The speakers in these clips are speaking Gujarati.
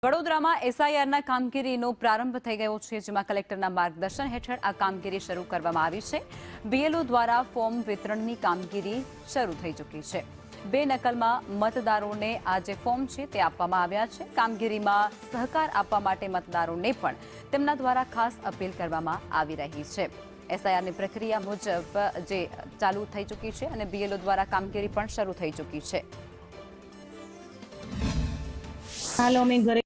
વડોદરામાં એસઆઈઆરના કામગીરીનો પ્રારંભ થઈ ગયો છે, જેમાં કલેક્ટરના માર્ગદર્શન હેઠળ આ કામગીરી શરૂ કરવામાં આવી છે। બીએલઓ દ્વારા ફોર્મ વિતરણની કામગીરી શરૂ થઈ ચૂકી છે। 2 નકલમાં મતદારોને આ જે ફોર્મ છે તે આપવામાં આવ્યા છે। કામગીરીમાં સહકાર આપવા માટે મતદારોને પણ તેમના દ્વારા ખાસ અપીલ કરવામાં આવી રહી છે। એસઆઈઆરની પ્રક્રિયા મુજબ જે ચાલુ થઈ ચૂકી છે અને બીએલઓ દ્વારા કામગીરી પણ શરૂ થઈ ચૂકી છે। હાલ અમે ઘરે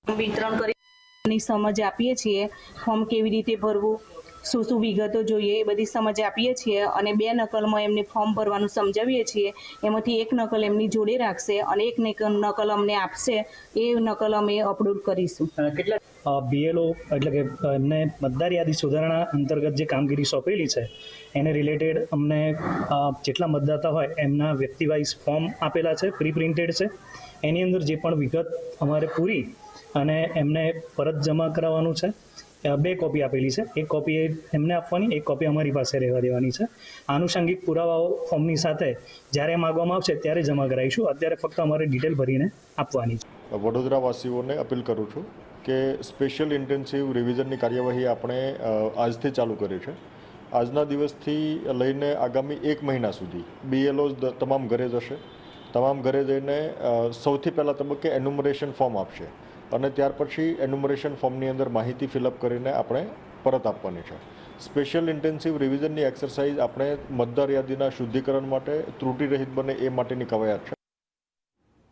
વિતરણ કરી સમજ આપીએ છીએ। ફોર્મ કેવી રીતે ભરવું, શું શું વિગતો જોઈએ એ બધી સમજ આપીએ છીએ અને 2 નકલમાં એમને ફોર્મ ભરવાનું સમજાવીએ છીએ। એમાંથી એક નકલ એમની જોડે રાખશે અને એક નકલ અમને આપશે। એ નકલ અમે અપલોડ કરીશું। કેટલા બીએલઓ એટલે કે એમને મતદાર યાદી સુધારણા અંતર્ગત જે કામગીરી સોંપેલી છે એને રિલેટેડ અમને જેટલા મતદાતા હોય એમના વ્યક્તિ વાઇઝ ફોર્મ આપેલા છે, પ્રી પ્રિન્ટેડ છે। એની અંદર જે પણ વિગત અમારે પૂરી અને એમને પરત જમા કરાવવાનું છે। 2 કોપી આપેલી છે, એક કોપી એમને આપવાની, એક કોપી અમારી પાસે રહેવા દેવાની છે। આનુષંગિક પુરાવાઓ ફોર્મની સાથે જ્યારે માગવામાં આવશે ત્યારે જમા કરાવીશું। અત્યારે ફક્ત અમારે ડિટેલ ભરીને આપવાની છે। વડોદરાવાસીઓને અપીલ કરું છું કે સ્પેશિયલ ઇન્ટેન્સિવ રિવિઝનની કાર્યવાહી આપણે આજથી ચાલુ કરી છે। આજના દિવસથી લઈને આગામી 1 મહિના સુધી બીએલઓ તમામ ઘરે જશે। તમામ ઘરે જઈને સૌથી પહેલાં તબક્કે એન્યુમરેશન ફોર્મ આપશે અને ત્યાર પછી એન્યુમરેશન ફોર્મની અંદર માહિતી ફિલઅપ કરીને આપણે પરત આપવાની છે। સ્પેશિયલ ઇન્ટેન્સિવ રિવિઝનની એક્સરસાઇઝ આપણે મતદાર યાદીના શુદ્ધિકરણ માટે ત્રુટિરહિત બને એ માટેની કવાયત છે।